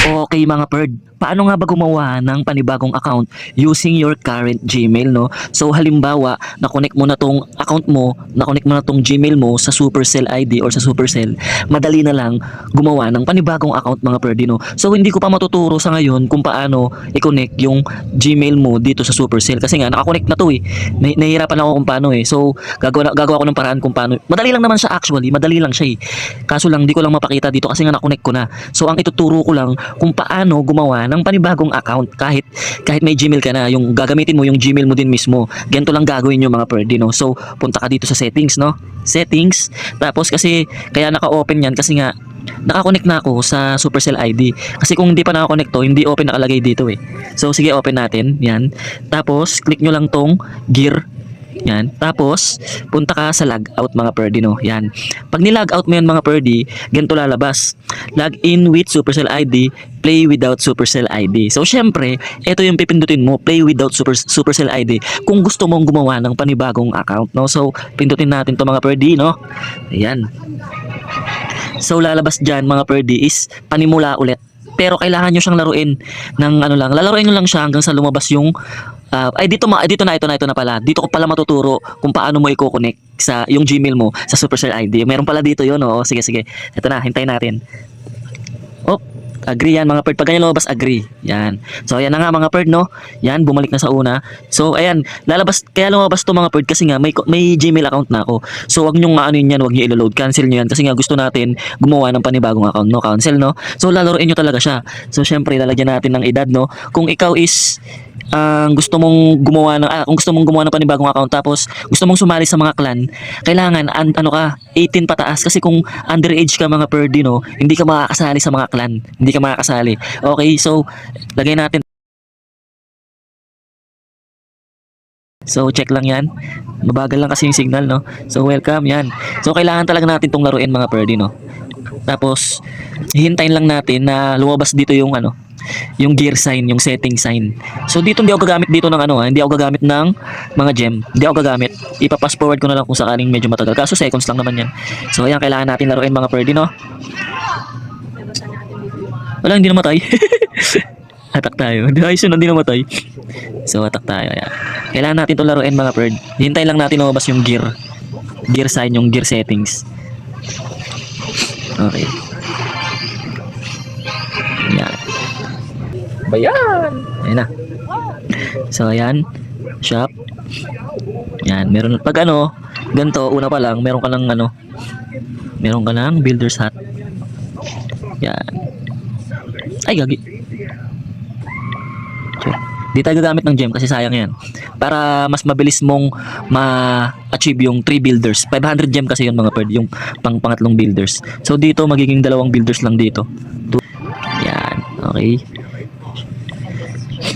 Okay mga Perd, paano nga ba gumawa ng panibagong account using your current Gmail, no? So halimbawa, na-connect mo na tong account mo, na-connect mo na tong Gmail mo sa Supercell ID or sa Supercell, madali na lang gumawa ng panibagong account mga Perd, no? So hindi ko pa matuturo sa ngayon kung paano i-connect yung Gmail mo dito sa Supercell kasi nga naka-connect na to eh. Nahihirapan ako kung paano eh. So gagawa ko ng paraan kung paano. Madali lang naman siya actually, madali lang siya eh. Kaso lang di ko lang mapakita dito kasi nga na-connect ko na. So ang ituturo ko lang kung paano gumawa ng panibagong account kahit may Gmail ka na, yung gagamitin mo yung Gmail mo din mismo. Ganito lang gagawin yung mga Perdi, no? So punta ka dito sa settings, no? Settings. Tapos kasi kaya naka-open yan kasi nga naka-connect na ako sa Supercell ID. Kasi kung hindi pa naka-connect to, hindi open nakalagay dito eh. So sige, open natin. Yan. Tapos click nyo lang tong gear. Yan. Tapos, punta ka sa logout mga Perdi, no? Yan. Pag ni-logout mo yan mga Perdi, ganito lalabas. Log in with Supercell ID, play without Supercell ID. So, syempre, ito yung pipindutin mo, play without Supercell ID kung gusto mong gumawa ng panibagong account, no? So, pindutin natin to mga Perdi, no? Ayan. So, lalabas dyan mga Perdi is panimula ulit. Pero kailangan nyo siyang laruin ng ano lang. Lalaruin nyo lang siya hanggang sa lumabas yung ito na pala. Dito ko pala matuturo kung paano mo i-connect sa yung Gmail mo sa Supercell ID. Meron pala dito 'yon, oh. Sige. Ito na, hintayin natin. Oh, agree yan mga Perd. Pag ganyan lumabas, agree. Yan. So ayan na nga mga Perd, no. Yan, bumalik na sa una. So ayan, kaya lumabas to mga Perd kasi nga may Gmail account na ako. So wag niyo nga ano yan, wag niyo i-load. Cancel niyo yan kasi nga gusto natin gumawa ng panibagong account, no. Cancel, no. So lalaruin niyo talaga siya. So syempre lalagyan natin ng edad, no. Kung ikaw is gusto mong gumawa ng panibagong account tapos gusto mong sumali sa mga clan, kailangan ano ka 18 pataas kasi kung underage ka mga Perdi, no, hindi ka makakasali sa mga clan, hindi ka makakasali. Okay, so lagay natin. So check lang yan. Mabagal lang kasi yung signal, no. So welcome yan. So kailangan talaga natin tong laruin mga Perdi, no. Tapos hihintayin lang natin na lumabas dito yung yung gear sign, yung setting sign. So dito hindi ako gagamit dito ng hindi ako gagamit ng mga gem. Hindi ako gagamit. Ipa-fast forward ko na lang kung sakaling medyo matagal. Kaso seconds lang naman yan. So ayan, kailangan natin laruin mga Perdi, no. Wala, hindi namatay. Attack tayo. Ayos yun, hindi namatay. So attack tayo. Ayan. Kailangan natin ito laruin mga Perd. Hintayin lang natin lumabas yung gear sign, yung gear settings. Okay. Ayan. Bayan! Ayan na. So ayan. Shop. Ayan. Meron, pag ganito, una pa lang, meron ka ng builder's hat. Ayan. Ay, gagi. Di tayo gagamit ng gem kasi sayang yan. Para mas mabilis mong ma-achieve yung 3 builders. 500 gem kasi yun mga Perd, yung pangatlong builders. So dito magiging 2 builders lang dito. Yan, okay.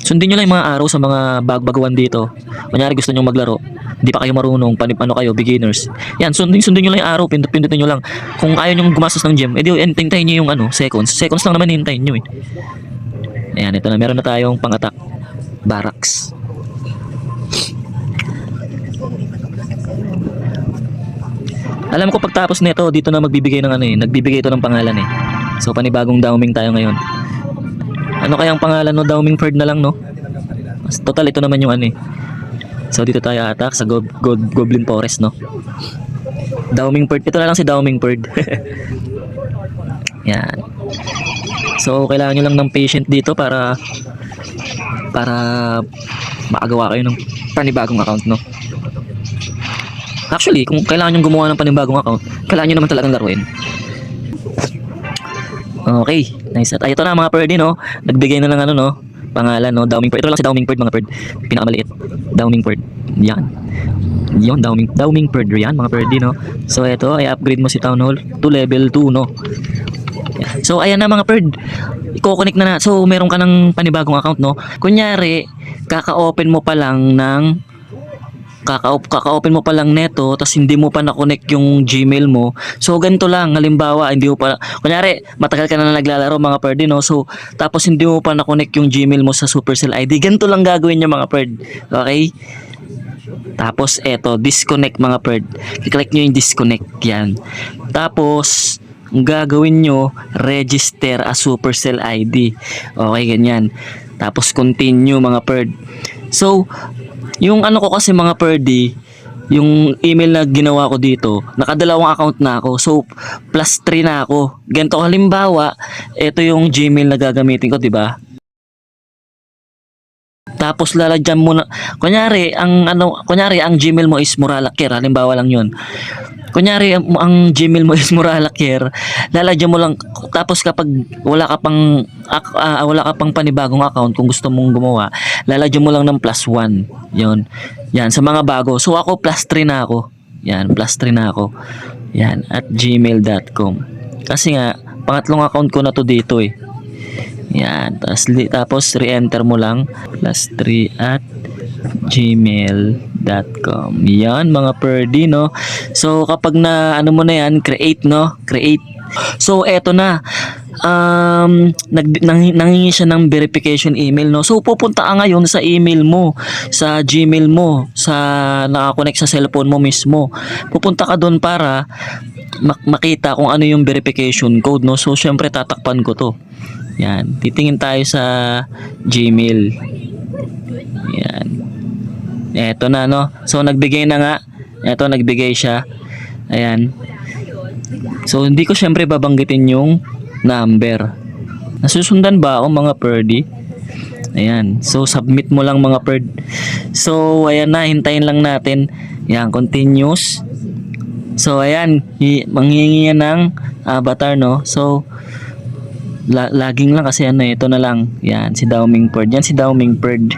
Sundin nyo lang yung mga araw sa mga baguan dito. Kunyari gusto nyo maglaro, hindi pa kayo marunong, kayo, beginners. Yan, sundin nyo lang yung araw, pindutin nyo lang. Kung ayaw nyo gumastos ng gem, edi hintayin nyo yung seconds. Seconds lang naman hintayin nyo eh. Ayan, ito na, meron na tayong pang-attack. Barracks. Alam ko pagtapos nito dito na magbibigay ng nagbibigay ito ng pangalan eh. So panibagong Daoming tayo ngayon. Ano kayang pangalan, no? Daoming Ferd na lang, no? Total ito naman yung So dito tayo attack sa Goblin Forest, no? Daoming Ferd. Ito na lang si Daoming Ferd. Yan. So kailangan nyo lang ng patient dito para makagawa kayo ng panibagong account, no? Actually, kung kailangan nyo gumawa ng panibagong account, kailangan nyo naman talagang laruin. Okay, nice. At ito na mga Perdi, no? Nagbigay na lang pangalan, no? Daoming Perd. Ito lang si Daoming Perd mga Perd. Pinakamaliit. Daoming Perd. Yan. Yon, Daoming Perd yan mga Perdi, no? So ito, ay upgrade mo si Town Hall to level 2, no? So ayan na mga Perd, i-connect na. So meron ka ng panibagong account, no? Kunyari kaka-open mo pa lang neto, tapos hindi mo pa na-connect yung Gmail mo. So ganito lang, halimbawa hindi mo pa, kunyari matagal ka na naglalaro mga Perd, no? So tapos hindi mo pa na-connect yung Gmail mo sa Supercell ID. Ganito lang gagawin niyo mga Perd. Okay? Tapos eto, disconnect mga Perd. I-click nyo yung disconnect yan. Tapos ang gagawin nyo, register a Supercell ID. Okay, ganyan. Tapos continue mga perd. So, yung ano ko kasi mga perdi, yung email na ginawa ko dito, nakadalawang account na ako. So, plus 3 na ako. Ganito halimbawa, ito yung Gmail na gagamitin ko, 'di ba? Tapos lalagyan mo na, kunyari ang Gmail mo is Muralakir, halimbawa lang 'yun. Kunyari ang Gmail mo is Muralakir, lalagyan mo lang tapos kapag wala ka pang panibagong account kung gusto mong gumawa, lalagyan mo lang ng plus 1. 'Yon. Yan sa mga bago. So ako plus 3 na ako. Yan, plus 3 na ako. Yan at gmail.com. Kasi nga pangatlong account ko na to dito eh. Yan, tapos re-enter mo lang plus 3 at gmail.com. Yan mga perdi, no? So kapag na ano mo na yan, create, no? Create. So eto na. Nangingi siya ng verification email, no? So pupunta ka ngayon sa email mo, sa Gmail mo, sa nakakonect sa cellphone mo mismo. Pupunta ka doon para makita kung ano yung verification code, no? So syempre tatakpan ko to. Yan, titingin tayo sa Gmail. Yan. Eto na, no? So nagbigay na nga. Eto, nagbigay siya. Ayan. So hindi ko syempre babanggitin yung number. Nasusundan ba ako mga perdi? Ayan. So submit mo lang mga perd. So ayan na, hintayin lang natin. Yan, continuous. So ayan, manghihingi yan ng avatar, no? So laging lang kasi ano, ito na lang. Yan, si Daoming Perd. Yan si Daoming Perd.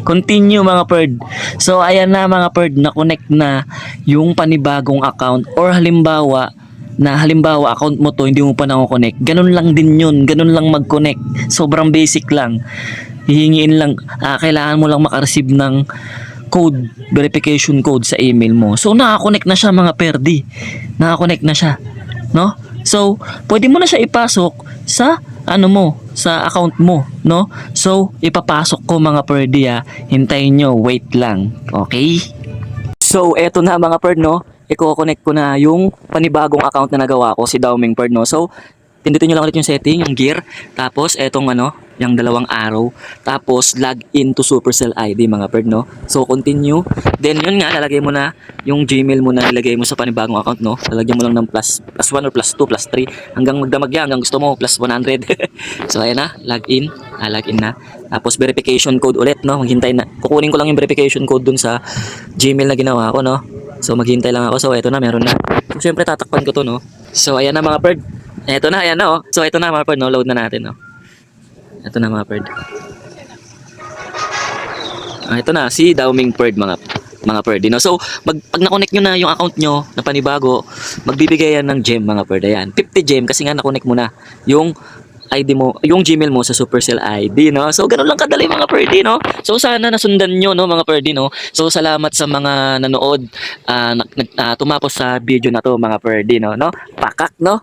Continue mga perd. So ayan na mga perd, na-connect na yung panibagong account or halimbawa account mo to hindi mo pa na-connect. Ganun lang din yun. Ganun lang mag-connect. Sobrang basic lang. Hihingiin lang, kailangan mo lang makareceive ng code, verification code sa email mo. So naka-connect na siya mga perdi. Naka-connect na siya, no? So, pwede mo na siya ipasok sa sa account mo, no? So, ipapasok ko mga perdi, hintayin nyo, wait lang. Okay? So, eto na mga perd, no? I-connect ko na yung panibagong account na nagawa ko, si Daoming Perd, no? So, pindutin nyo lang ulit yung setting, yung gear. Tapos, etong yung dalawang arrow. Tapos, log in to Supercell ID, mga perd, no? So, continue. Then, yun nga, lalagay mo na yung Gmail mo na nilagay mo sa panibagong account, no? Lalagyan mo lang ng plus 1 or plus 2, plus 3. Hanggang magdamag yan, hanggang gusto mo, plus 100. So, ayan na, log in na. Tapos, verification code ulit, no? Maghintay na. Kukunin ko lang yung verification code dun sa Gmail na ginawa ko, no? So, maghintay lang ako. So, eto na, meron na. So, syempre, tatakpan ko to, no? So, ayan na, mga perd. Eto na, ayan na, oh. So, eto na, mga perd, no? Load na natin, no? Ito na mga perd. Ito na si Daoming Perd mga perd. No? So pag na-connect nyo na yung account nyo na panibago, magbibigay yan ng gem mga perd. Ayan, 50 gem kasi nga na-connect mo na yung ID mo, yung Gmail mo sa Supercell ID, no? So ganoon lang kadali mga perdi, no? So sana nasundan nyo, no, mga perdi, no? So salamat sa mga nanood, tumapos sa video na to mga perdi, no? Pakak, no?